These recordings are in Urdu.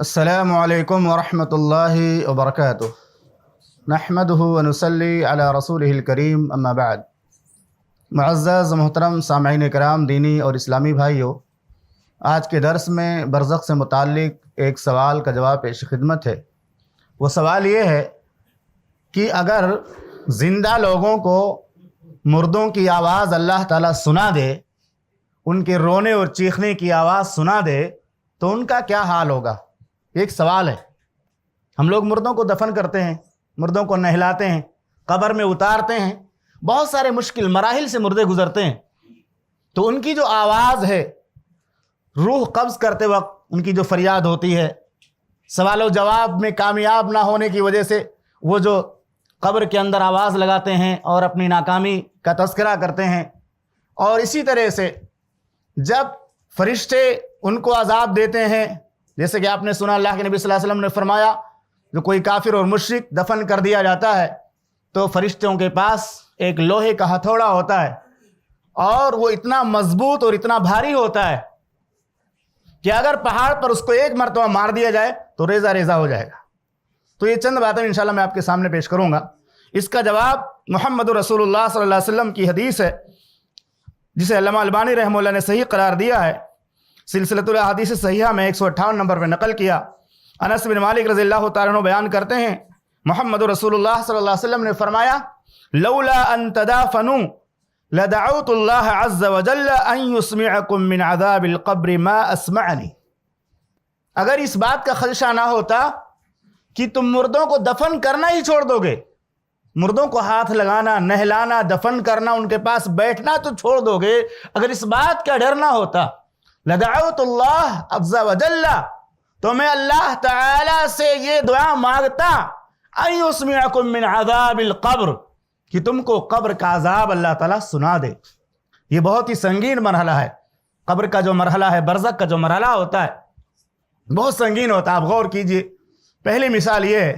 السلام علیکم ورحمۃ اللہ وبرکاتہ نحمدہ ونصلی علی رسولہ الکریم اما بعد۔ معزز محترم سامعین کرام، دینی اور اسلامی بھائیوں، آج کے درس میں برزخ سے متعلق ایک سوال کا جواب پیش خدمت ہے۔ وہ سوال یہ ہے کہ اگر زندہ لوگوں کو مردوں کی آواز اللہ تعالیٰ سنا دے، ان کے رونے اور چیخنے کی آواز سنا دے تو ان کا کیا حال ہوگا؟ ایک سوال ہے۔ ہم لوگ مردوں کو دفن کرتے ہیں، مردوں کو نہلاتے ہیں، قبر میں اتارتے ہیں، بہت سارے مشکل مراحل سے مردے گزرتے ہیں، تو ان کی جو آواز ہے، روح قبض کرتے وقت ان کی جو فریاد ہوتی ہے، سوال و جواب میں کامیاب نہ ہونے کی وجہ سے وہ جو قبر کے اندر آواز لگاتے ہیں اور اپنی ناکامی کا تذکرہ کرتے ہیں، اور اسی طرح سے جب فرشتے ان کو عذاب دیتے ہیں، جیسے کہ آپ نے سنا اللہ کے نبی صلی اللہ علیہ وسلم نے فرمایا، جو کوئی کافر اور مشرک دفن کر دیا جاتا ہے تو فرشتوں کے پاس ایک لوہے کا ہتھوڑا ہوتا ہے، اور وہ اتنا مضبوط اور اتنا بھاری ہوتا ہے کہ اگر پہاڑ پر اس کو ایک مرتبہ مار دیا جائے تو ریزہ ریزہ ہو جائے گا۔ تو یہ چند باتیں انشاءاللہ میں آپ کے سامنے پیش کروں گا۔ اس کا جواب محمد رسول اللہ صلی اللہ علیہ وسلم کی حدیث ہے، جسے علامہ البانی رحمہ اللہ نے صحیح قرار دیا ہے، سلسلۃ الاحادیث صحیحہ میں 158 نمبر پہ نقل کیا۔ انس بن مالک رضی اللہ تعالیٰ عنہ بیان کرتے ہیں، محمد رسول اللہ صلی اللہ علیہ وسلم نے فرمایا، لولا ان تدافنوا لدعوت اللہ عز وجل ان يسمعكم من عذاب القبر ما اسمعنی۔ اگر اس بات کا خدشہ نہ ہوتا کہ تم مردوں کو دفن کرنا ہی چھوڑ دو گے، مردوں کو ہاتھ لگانا، نہلانا، دفن کرنا، ان کے پاس بیٹھنا تو چھوڑ دو گے، اگر اس بات کا ڈر نہ ہوتا، لدعوت اللہ عز وجل، تو میں اللہ تعالی سے یہ دعا مانگتا، ان یسمعکم من عذاب القبر، کہ تم کو قبر کا عذاب اللہ تعالیٰ سنا دے۔ یہ بہت ہی سنگین مرحلہ ہے، قبر کا جو مرحلہ ہے، برزخ کا جو مرحلہ ہوتا ہے بہت سنگین ہوتا ہے۔ آپ غور کیجئے، پہلی مثال یہ ہے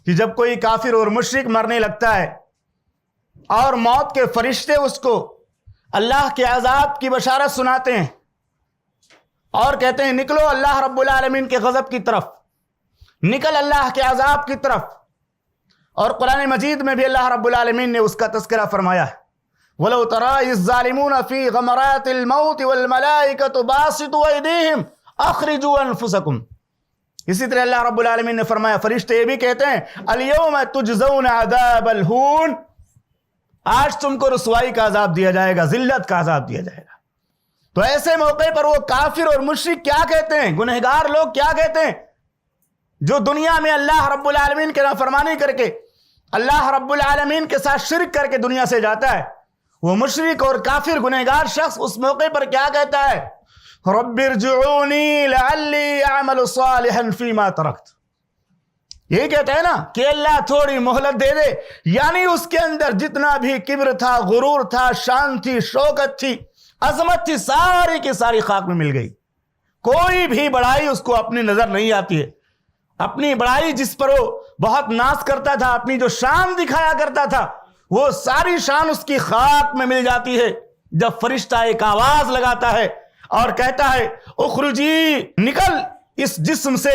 کہ جب کوئی کافر اور مشرک مرنے لگتا ہے اور موت کے فرشتے اس کو اللہ کے عذاب کی بشارت سناتے ہیں اور کہتے ہیں نکلو اللہ رب العالمین کے غضب کی طرف، نکل اللہ کے عذاب کی طرف، اور قرآن مجید میں بھی اللہ رب العالمین نے اس کا تذکرہ فرمایا ہے، وَلَوْ تَرَىٰ إِذ الظَّالِمُونَ فِي غَمَرَاتِ الْمَوْتِ وَالْمَلَائِكَةُ بَاسِطُو أَيْدِيهِمْ أَخْرِجُوا أَنفُسَكُمْ۔ اسی طرح اللہ رب العالمین نے فرمایا، فرشتے یہ بھی کہتے ہیں، الْيَوْمَ تُجْزَوْنَ عَذَابَ الْهُونِ، آج تم کو رسوائی کا عذاب دیا جائے گا، ذلت کا عذاب دیا جائے گا۔ تو ایسے موقع پر وہ کافر اور مشرک کیا کہتے ہیں، گنہگار لوگ کیا کہتے ہیں، جو دنیا میں اللہ رب العالمین کے نافرمانی کر کے، اللہ رب العالمین کے ساتھ شرک کر کے دنیا سے جاتا ہے، وہ مشرک اور کافر گنہگار شخص اس موقع پر کیا کہتا ہے، رب ارجعونی لعلی اعمل صالحا فیما ترکت۔ یہی کہتا ہے نا کہ اللہ تھوڑی مہلت دے دے، یعنی اس کے اندر جتنا بھی کبر تھا، غرور تھا، شان تھی، شوکت تھی، عظمت تھی، ساری کی ساری خاک میں مل گئی۔ کوئی بھی بڑائی اس کو اپنی نظر نہیں آتی ہے، اپنی بڑائی جس پر وہ بہت ناز کرتا تھا، اپنی جو شان دکھایا کرتا تھا، وہ ساری شان اس کی خاک میں مل جاتی ہے جب فرشتہ ایک آواز لگاتا ہے اور کہتا ہے اخرجی، نکل اس جسم سے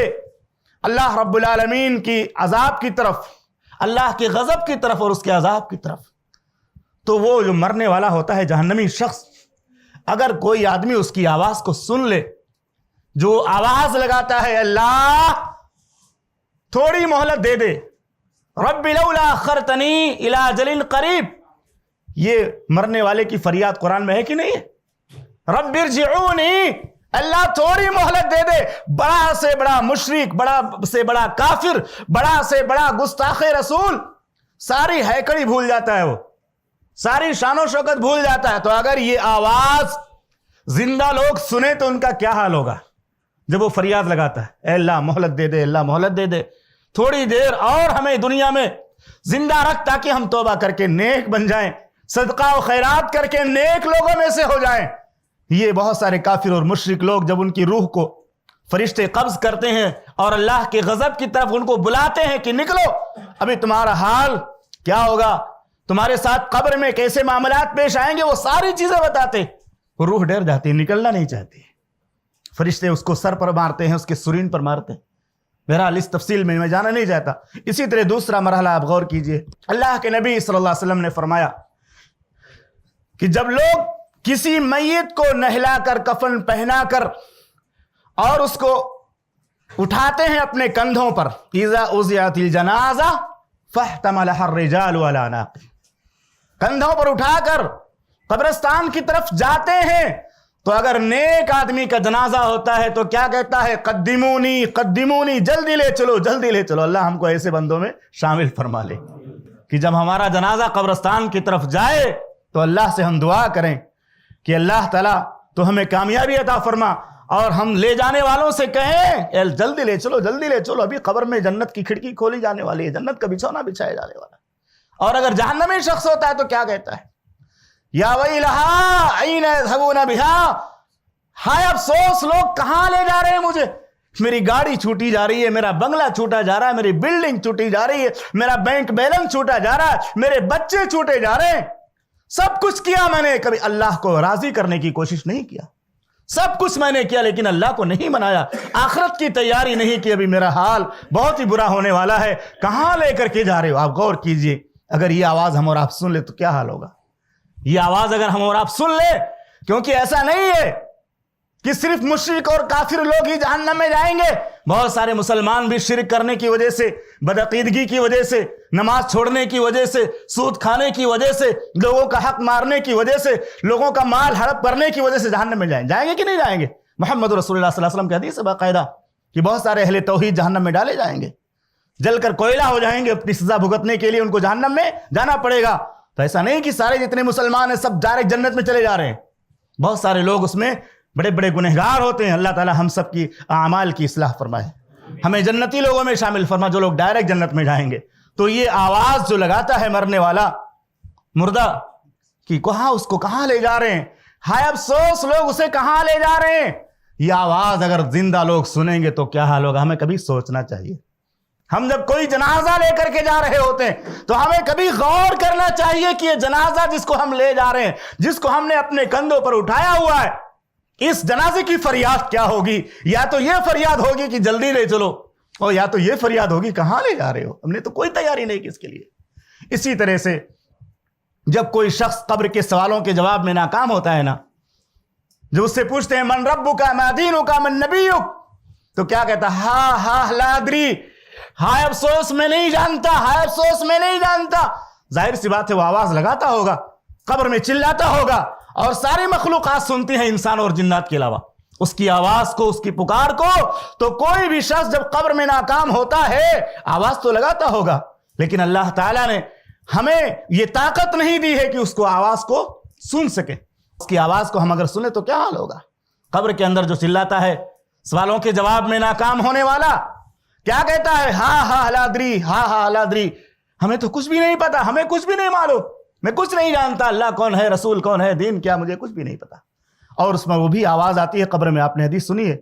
اللہ رب العالمین کی عذاب کی طرف، اللہ کے غضب کی طرف اور اس کے عذاب کی طرف۔ تو وہ جو مرنے والا ہوتا ہے جہنمی شخص، اگر کوئی آدمی اس کی آواز کو سن لے، جو آواز لگاتا ہے اللہ تھوڑی مہلت دے دے، رب لولا اخرتنی الی اجل قریب، یہ مرنے والے کی فریاد قرآن میں ہے کہ نہیں ہے؟ رب ارجعونی، اللہ تھوڑی مہلت دے دے۔ بڑا سے بڑا مشرک، بڑا سے بڑا کافر، بڑا سے بڑا گستاخ رسول ساری ہیکڑی بھول جاتا ہے، وہ ساری شان و شوکت بھول جاتا ہے۔ تو اگر یہ آواز زندہ لوگ سنیں تو ان کا کیا حال ہوگا جب وہ فریاد لگاتا ہے، اے اللہ مہلت دے دے، اللہ مہلت دے دے، تھوڑی دیر اور ہمیں دنیا میں زندہ رکھ تاکہ ہم توبہ کر کے نیک بن جائیں، صدقہ و خیرات کر کے نیک لوگوں میں سے ہو جائیں۔ یہ بہت سارے کافر اور مشرک لوگ جب ان کی روح کو فرشتے قبض کرتے ہیں اور اللہ کے غضب کی طرف ان کو بلاتے ہیں کہ نکلو، ابھی تمہارا حال کیا ہوگا، تمہارے ساتھ قبر میں کیسے معاملات پیش آئیں گے، وہ ساری چیزیں بتاتے، وہ روح ڈر جاتی ہے، نکلنا نہیں چاہتی۔ فرشتے اس کو سر پر مارتے ہیں، اس کے سرین پر مارتے ہیں، بہرحال اس تفصیل میں جانا نہیں چاہتا. اسی طرح دوسرا مرحلہ آپ غور کیجئے. اللہ کے نبی صلی اللہ علیہ وسلم نے فرمایا کہ جب لوگ کسی میت کو نہلا کر کفن پہنا کر اور اس کو اٹھاتے ہیں اپنے کندھوں پر، اذا اذیعت الجنازہ فاحتملها الرجال على اعناقهم، کندھوں پر اٹھا کر قبرستان کی طرف جاتے ہیں تو اگر نیک آدمی کا جنازہ ہوتا ہے تو کیا کہتا ہے؟ قدمونی قدمونی، جلدی لے چلو جلدی لے چلو. اللہ ہم کو ایسے بندوں میں شامل فرما لے کہ جب ہمارا جنازہ قبرستان کی طرف جائے تو اللہ سے ہم دعا کریں کہ اللہ تعالیٰ تو ہمیں کامیابی عطا فرما، اور ہم لے جانے والوں سے کہیں جلدی لے چلو جلدی لے چلو، ابھی قبر میں جنت کی کھڑکی کھولی جانے والی ہے، جنت کا بچھونا بچھایا جانے والا ہے. اور اگر جہنمی شخص ہوتا ہے تو کیا کہتا ہے؟ یا ویلہا این یذهبون بها، ہائے افسوس، لوگ کہاں لے جا رہے ہیں مجھے؟ میری گاڑی چھوٹی جا رہی ہے، میرا بنگلہ چھوٹا جا رہا ہے، میری بلڈنگ چھوٹی جا رہی ہے، میرا بینک بیلنس چھوٹا جا رہا ہے، میرے بچے چھوٹے جا رہے ہیں. سب کچھ کیا میں نے، کبھی اللہ کو راضی کرنے کی کوشش نہیں کیا. سب کچھ میں نے کیا لیکن اللہ کو نہیں منایا، آخرت کی تیاری نہیں کی. ابھی میرا حال بہت ہی برا ہونے والا ہے. کہاں لے کر کے جا رہے ہو؟ آپ غور کیجئے، اگر یہ آواز ہم اور آپ سن لے تو کیا حال ہوگا؟ یہ آواز اگر ہم اور آپ سن لے، کیونکہ ایسا نہیں ہے کہ صرف مشرک اور کافر لوگ ہی جہنم میں جائیں گے. بہت سارے مسلمان بھی شرک کرنے کی وجہ سے، بدعقیدگی کی وجہ سے، نماز چھوڑنے کی وجہ سے، سود کھانے کی وجہ سے، لوگوں کا حق مارنے کی وجہ سے، لوگوں کا مال ہڑپ کرنے کی وجہ سے جہنم میں جائیں گے کہ نہیں جائیں گے؟ محمد رسول اللہ صلی اللہ علیہ وسلم کی حدیث ہے باقاعدہ کہ بہت سارے اہل توحید جہنم میں ڈالے جائیں گے، جل کر کوئلہ ہو جائیں گے. اپنی سزا بھگتنے کے لیے ان کو جہنم میں جانا پڑے گا. تو ایسا نہیں کہ سارے جتنے مسلمان ہیں سب ڈائریکٹ جنت میں چلے جا رہے ہیں. بہت سارے لوگ اس میں بڑے بڑے گنہگار ہوتے ہیں. اللہ تعالی ہم سب کی اعمال کی اصلاح فرمائے، ہمیں جنتی لوگوں میں شامل فرما جو لوگ ڈائریکٹ جنت میں جائیں گے. تو یہ آواز جو لگاتا ہے مرنے والا مردہ کہ کہاں، اس کو کہاں لے جا رہے ہیں، ہائے افسوس لوگ اسے کہاں لے جا رہے ہیں. یہ آواز اگر زندہ لوگ سنیں گے تو کیا حال ہوگا؟ ہمیں کبھی سوچنا چاہیے. ہم جب کوئی جنازہ لے کر کے جا رہے ہوتے ہیں تو ہمیں کبھی غور کرنا چاہیے کہ یہ جنازہ جس کو ہم لے جا رہے ہیں، جس کو ہم نے اپنے کندھوں پر اٹھایا ہوا ہے، اس جنازے کی فریاد کیا ہوگی؟ یا تو یہ فریاد ہوگی کہ جلدی لے چلو، اور یا تو یہ فریاد ہوگی کہاں لے جا رہے ہو، ہم نے تو کوئی تیاری نہیں کی اس کے لیے. اسی طرح سے جب کوئی شخص قبر کے سوالوں کے جواب میں ناکام ہوتا ہے نا، جو اس سے پوچھتے ہیں من ربک ما دینک من نبیک، تو کیا کہتا ہے؟ ہاں ہاں لا ادری، ہائے افسوس میں نہیں جانتا، ہائے افسوس میں نہیں جانتا. ظاہر سی بات ہے وہ آواز لگاتا ہوگا، قبر میں چلاتا ہوگا، اور ساری مخلوقات سنتی ہیں انسان اور جنات کے علاوہ اس کی آواز کو، اس کی پکار کو. تو کوئی بھی شخص جب قبر میں ناکام ہوتا ہے آواز تو لگاتا ہوگا، لیکن اللہ تعالیٰ نے ہمیں یہ طاقت نہیں دی ہے کہ اس کو آواز کو سن سکے. اس کی آواز کو ہم اگر سنیں تو کیا حال ہوگا؟ قبر کے اندر جو چلاتا ہے سوالوں کے جواب میں ناکام ہونے والا، کیا کہتا ہے؟ ہاں ہاں لا ادری، ہاں ہاں لا ادری، ہمیں تو کچھ بھی نہیں پتا، ہمیں کچھ بھی نہیں معلوم، میں کچھ نہیں جانتا، اللہ کون ہے، رسول کون ہے، دین کیا، مجھے کچھ بھی نہیں پتا. اور اس میں وہ بھی آواز آتی ہے قبر میں. آپ نے حدیث سنی ہے،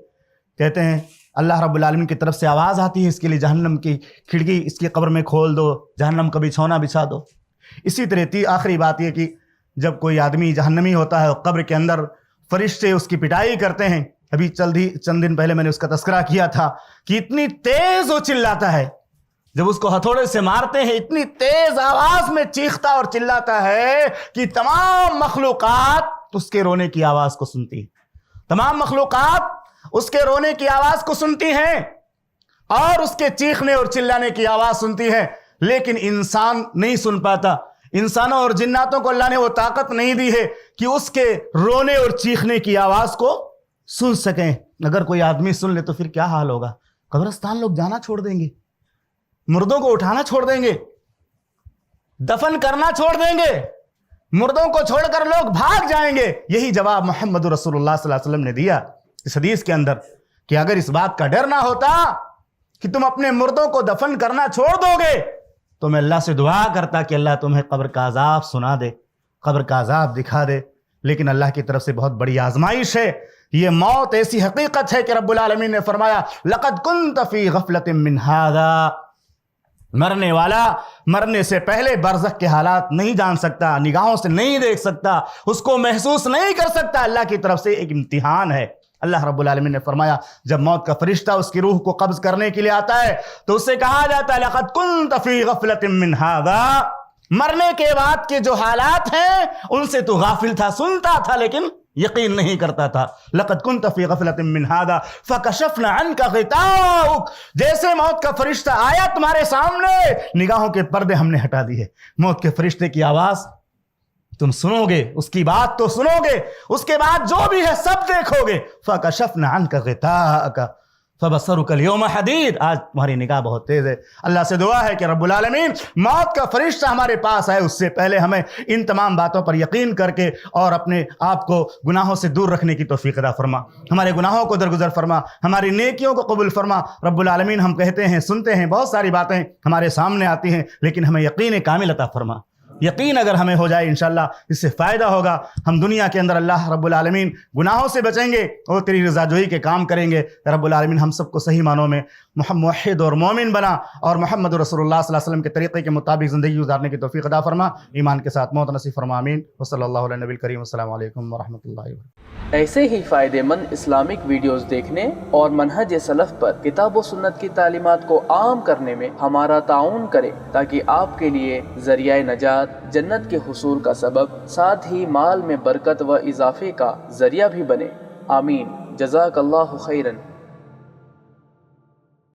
کہتے ہیں اللہ رب العالمین کی طرف سے آواز آتی ہے اس کے لیے جہنم کی کھڑکی اس کی قبر میں کھول دو، جہنم کا بچھونا بچھا دو. اسی طرح آخری بات یہ کہ جب کوئی آدمی جہنمی ہوتا ہے قبر کے اندر فرشتے اس کی پٹائی کرتے ہیں. ابھی چند دن پہلے میں نے اس کا تذکرہ کیا تھا کہ اتنی تیز وہ چلاتا ہے، جب اس کو ہتھوڑے سے مارتے ہیں اتنی تیز آواز میں چیختا اور چلاتا ہے کہ تمام مخلوقات اس کے رونے کی آواز کو سنتی ہیں. تمام مخلوقات اس کے رونے کی آواز کو سنتی ہیں اور اس کے چیخنے اور چلانے کی آواز سنتی ہیں، لیکن انسان نہیں سن پاتا. انسانوں اور جناتوں کو اللہ نے وہ طاقت نہیں دی ہے کہ اس کے رونے اور چیخنے کی آواز کو سن سکیں. اگر کوئی آدمی سن لے تو پھر کیا حال ہوگا؟ قبرستان لوگ جانا چھوڑ دیں گے، مردوں کو اٹھانا چھوڑ دیں گے، دفن کرنا چھوڑ دیں گے، مردوں کو چھوڑ کر لوگ بھاگ جائیں گے. یہی جواب محمد رسول اللہ صلی اللہ علیہ وسلم نے دیا اس حدیث کے اندر کہ اگر اس بات کا ڈر نہ ہوتا کہ تم اپنے مردوں کو دفن کرنا چھوڑ دو گے تو میں اللہ سے دعا کرتا کہ اللہ تمہیں قبر کا عذاب سنا دے، قبر کا عذاب دکھا دے. لیکن اللہ کی طرف سے بہت بڑی آزمائش ہے. یہ موت ایسی حقیقت ہے کہ رب العالمین نے فرمایا لقد كنت في غفلة من هذا. مرنے والا مرنے سے پہلے برزخ کے حالات نہیں جان سکتا، نگاہوں سے نہیں دیکھ سکتا، اس کو محسوس نہیں کر سکتا. اللہ کی طرف سے ایک امتحان ہے. اللہ رب العالمین نے فرمایا جب موت کا فرشتہ اس کی روح کو قبض کرنے کے لیے آتا ہے تو اس سے کہا جاتا ہے لقد كنت في غفلة من هذا، مرنے کے بعد کے جو حالات ہیں ان سے تو غافل تھا، سنتا تھا لیکن یقین نہیں کرتا تھا. لقد كنت في غفلة من هذا فكشفنا عنك غطاءك، جیسے موت کا فرشتہ آیا تمہارے سامنے نگاہوں کے پردے ہم نے ہٹا دیے. موت کے فرشتے کی آواز تم سنو گے، اس کی بات تو سنو گے، اس کے بعد جو بھی ہے سب دیکھو گے. فَكَشَفْنَا عَنْكَ غِطَاءَكَ فَبَصَرُكَ الْيَوْمَ حَدِيدٌ، آج تمہاری نگاہ بہت تیز ہے. اللہ سے دعا ہے کہ رب العالمین موت کا فرشتہ ہمارے پاس آئے اس سے پہلے ہمیں ان تمام باتوں پر یقین کر کے اور اپنے آپ کو گناہوں سے دور رکھنے کی توفیق عطا فرما. ہمارے گناہوں کو درگزر فرما، ہماری نیکیوں کو قبول فرما. رب العالمین ہم کہتے ہیں، سنتے ہیں، بہت ساری باتیں ہمارے سامنے آتی ہیں لیکن ہمیں یقین کامل عطا فرما. یقین اگر ہمیں ہو جائے انشاءاللہ اس سے فائدہ ہوگا. ہم دنیا کے اندر اللہ رب العالمین گناہوں سے بچیں گے اور تیری رضا جوئی کے کام کریں گے. رب العالمین ہم سب کو صحیح معنوں میں موحد اور مومن بنا اور محمد رسول اللہ صلی اللہ علیہ وسلم کے طریقے کے مطابق زندگی گزارنے کی توفیق عطا فرما. ایمان کے ساتھ موت نصیب فرما. آمین. وصلی اللہ علیہ نبی الکریم. السلام علیکم ورحمۃ اللہ وبرکاتہ. ایسے ہی فائدہ مند اسلامک ویڈیوز دیکھنے اور منہج سلف پر کتاب و سنت کی تعلیمات کو عام کرنے میں ہمارا تعاون کریں تاکہ آپ کے لیے ذریعہ نجات، جنت کے حصول کا سبب، ساتھ ہی مال میں برکت و اضافے کا ذریعہ بھی بنے. آمین. جزاک اللہ خیرن.